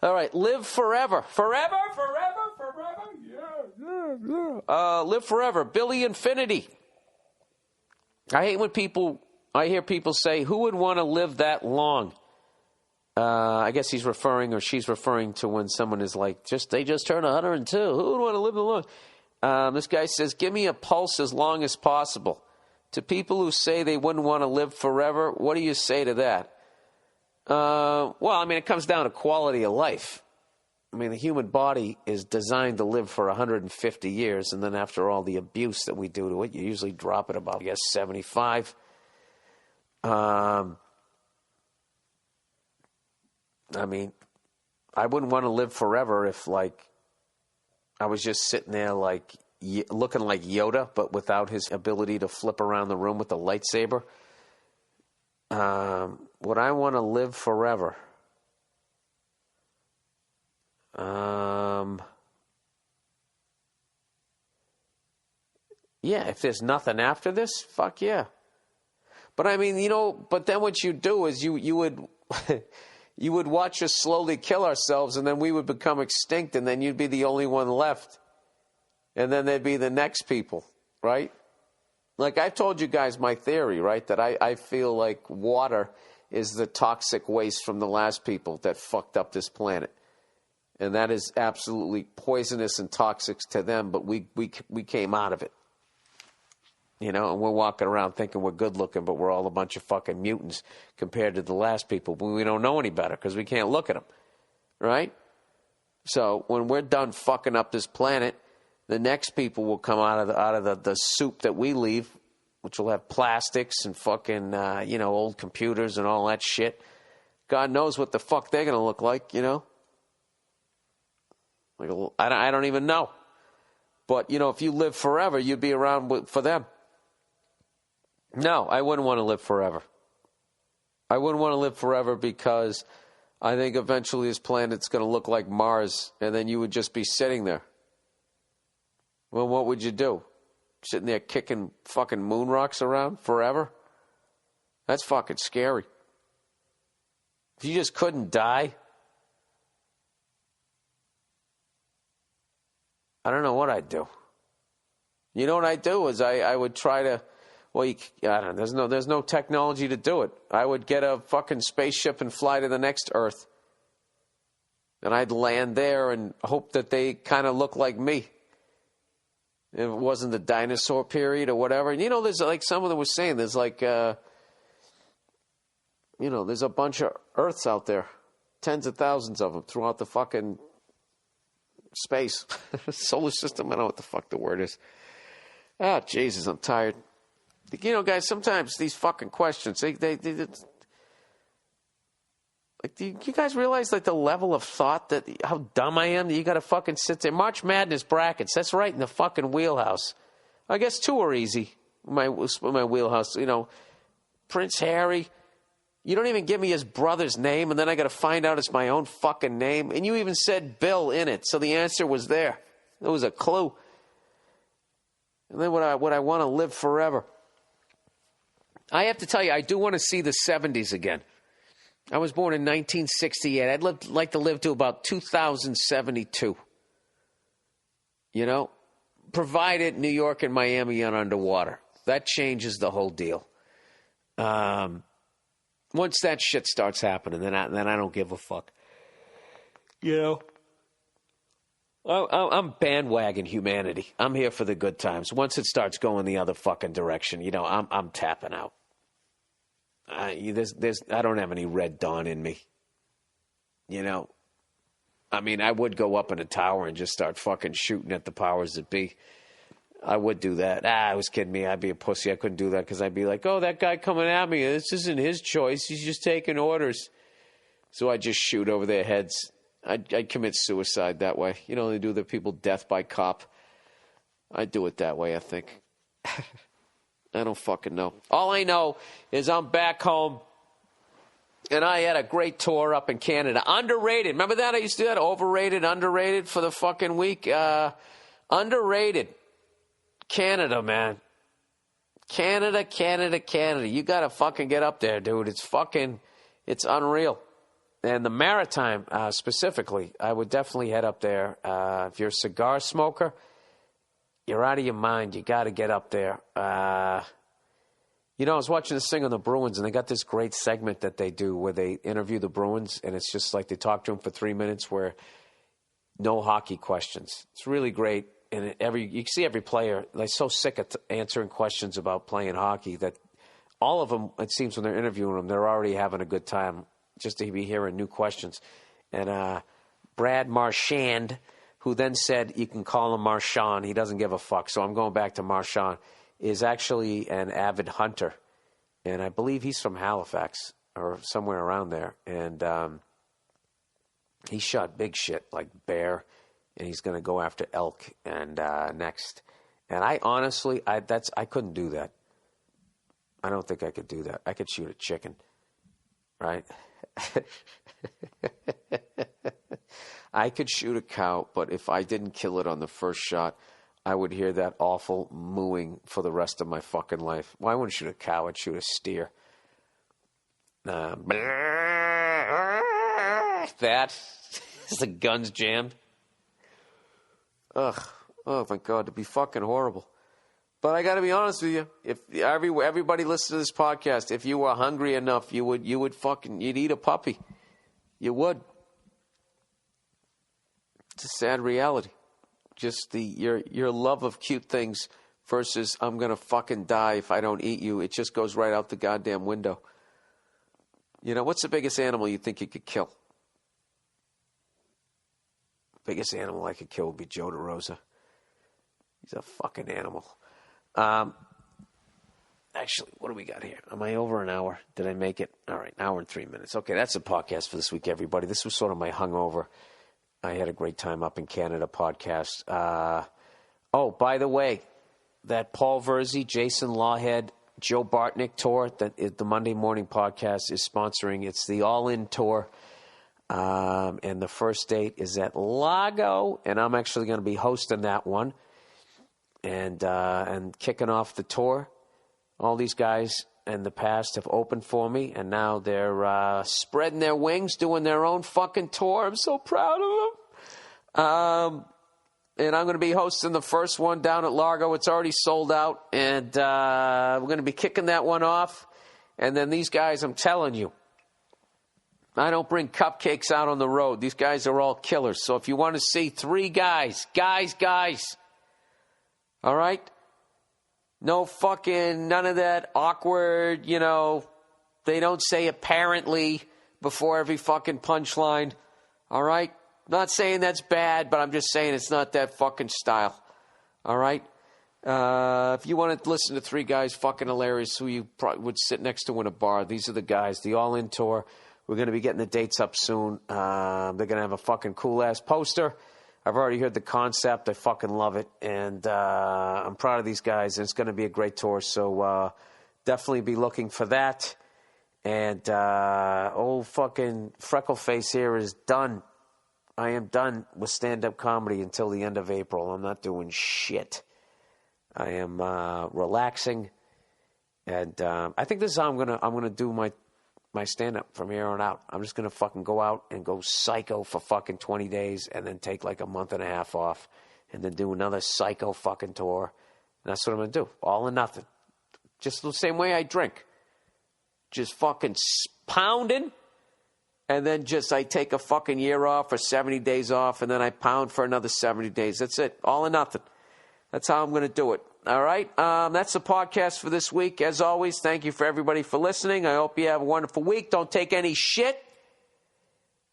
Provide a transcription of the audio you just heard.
All right, live forever. Forever. Yeah. Live forever. Billy Infinity. I hate when I hear people say, who would want to live that long? I guess he's referring, or she's referring to when someone is like, they just turned 102. Who would want to live that long? This guy says, give me a pulse as long as possible. To people who say they wouldn't want to live forever, what do you say to that? Well, I mean, it comes down to quality of life. I mean, the human body is designed to live for 150 years, and then after all the abuse that we do to it, you usually drop it about, 75. I mean, I wouldn't want to live forever if, I was just sitting there, looking like Yoda, but without his ability to flip around the room with a lightsaber. Would I want to live forever? Yeah, if there's nothing after this, fuck yeah. But I mean, but then what you do is you would you would watch us slowly kill ourselves, and then we would become extinct, and then you'd be the only one left. And then there'd be the next people, right? Like I've told you guys my theory, right? That I feel like water is the toxic waste from the last people that fucked up this planet. And that is absolutely poisonous and toxic to them, but we came out of it. And we're walking around thinking we're good looking, but we're all a bunch of fucking mutants compared to the last people. But we don't know any better because we can't look at them, right? So when we're done fucking up this planet, the next people will come out of the soup that we leave, which will have plastics and fucking, old computers and all that shit. God knows what the fuck they're going to look like, Like I don't even know. But, if you live forever, you'd be around for them. No, I wouldn't want to live forever. I wouldn't want to live forever because I think eventually this planet's going to look like Mars, and then you would just be sitting there. Well, what would you do? Sitting there kicking fucking moon rocks around forever? That's fucking scary. If you just couldn't die, I don't know what I'd do. You know what I'd do is I would try to, I don't know, there's no technology to do it. I would get a fucking spaceship and fly to the next Earth. And I'd land there and hope that they kind of look like me. If it wasn't the dinosaur period or whatever. And, there's like someone that was saying, there's there's a bunch of Earths out there. Tens of thousands of them throughout the fucking space. Solar system, I don't know what the fuck the word is. Oh, Jesus, I'm tired. Guys, sometimes these fucking questions, do you guys realize the level of thought how dumb I am that you got to fucking sit there? March Madness brackets, that's right in the fucking wheelhouse. I guess two are easy. My wheelhouse, Prince Harry. You don't even give me his brother's name, and then I got to find out it's my own fucking name. And you even said Bill in it, so the answer was there. There was a clue. And then would I want to live forever? I have to tell you, I do want to see the 70s again. I was born in 1968. I'd like to live to about 2072. Provided New York and Miami aren't underwater. That changes the whole deal. Once that shit starts happening, then I don't give a fuck. I'm bandwagon humanity. I'm here for the good times. Once it starts going the other fucking direction, I'm tapping out. I don't have any Red Dawn in me. I mean, I would go up in a tower and just start fucking shooting at the powers that be. I would do that. I was kidding me. I'd be a pussy. I couldn't do that because I'd be like, oh, that guy coming at me, this isn't his choice. He's just taking orders. So I'd just shoot over their heads. I'd commit suicide that way. They do the people death by cop. I'd do it that way, I think. I don't fucking know. All I know is I'm back home, and I had a great tour up in Canada. Underrated. Remember that? I used to do that. Overrated, underrated for the fucking week. Underrated. Canada, man. Canada. You got to fucking get up there, dude. It's unreal. And the Maritime, specifically, I would definitely head up there. If you're a cigar smoker, you're out of your mind. You got to get up there. I was watching this thing on the Bruins, and they got this great segment that they do where they interview the Bruins, and it's just like they talk to them for 3 minutes where no hockey questions. It's really great. And you see every player, they're so sick of answering questions about playing hockey that all of them, it seems when they're interviewing them, they're already having a good time just to be hearing new questions. And Brad Marchand, who then said you can call him Marchand, he doesn't give a fuck, so I'm going back to Marchand, is actually an avid hunter. And I believe he's from Halifax or somewhere around there. And he shot big shit like bear, and he's going to go after elk and next. And I honestly, I couldn't do that. I don't think I could do that. I could shoot a chicken, right? I could shoot a cow, but if I didn't kill it on the first shot, I would hear that awful mooing for the rest of my fucking life. Well, I wouldn't shoot a cow. I'd shoot a steer. That is the guns jammed. Ugh. Oh, my God. It'd be fucking horrible. But I got to be honest with you. If everybody listens to this podcast, if you were hungry enough, you'd eat a puppy. You would. It's a sad reality. Just your love of cute things versus I'm going to fucking die if I don't eat you. It just goes right out the goddamn window. What's the biggest animal you think you could kill? Biggest animal I could kill would be Joe DeRosa. He's a fucking animal. Actually, what do we got here? Am I over an hour? Did I make it? All right, an hour and 3 minutes. Okay, that's the podcast for this week, everybody. This was sort of my hungover. I had a great time up in Canada podcast. By the way, that Paul Verzi, Jason Lawhead, Joe Bartnick tour that the Monday Morning Podcast is sponsoring. It's the All-In Tour. And the first date is at Largo, and I'm actually going to be hosting that one and kicking off the tour. All these guys in the past have opened for me, and now they're spreading their wings, doing their own fucking tour. I'm so proud of them. And I'm going to be hosting the first one down at Largo. It's already sold out, and we're going to be kicking that one off. And then these guys, I'm telling you, I don't bring cupcakes out on the road. These guys are all killers. So if you want to see 3 guys, all right? No fucking, none of that awkward, they don't say apparently before every fucking punchline, all right? Not saying that's bad, but I'm just saying it's not that fucking style, all right? If you want to listen to 3 guys fucking hilarious who you probably would sit next to in a bar, these are the guys, the All-In Tour. We're going to be getting the dates up soon. They're going to have a fucking cool-ass poster. I've already heard the concept. I fucking love it. And I'm proud of these guys. And it's going to be a great tour. So definitely be looking for that. And old fucking Freckleface here is done. I am done with stand-up comedy until the end of April. I'm not doing shit. I am relaxing. And I think this is how I'm gonna do my stand-up from here on out. I'm just going to fucking go out and go psycho for fucking 20 days and then take like a month and a half off and then do another psycho fucking tour. And that's what I'm going to do. All or nothing. Just the same way I drink. Just fucking pounding. And then I take a fucking year off or 70 days off and then I pound for another 70 days. That's it. All or nothing. That's how I'm going to do it. All right. That's the podcast for this week. As always, thank you for everybody for listening. I hope you have a wonderful week. Don't take any shit.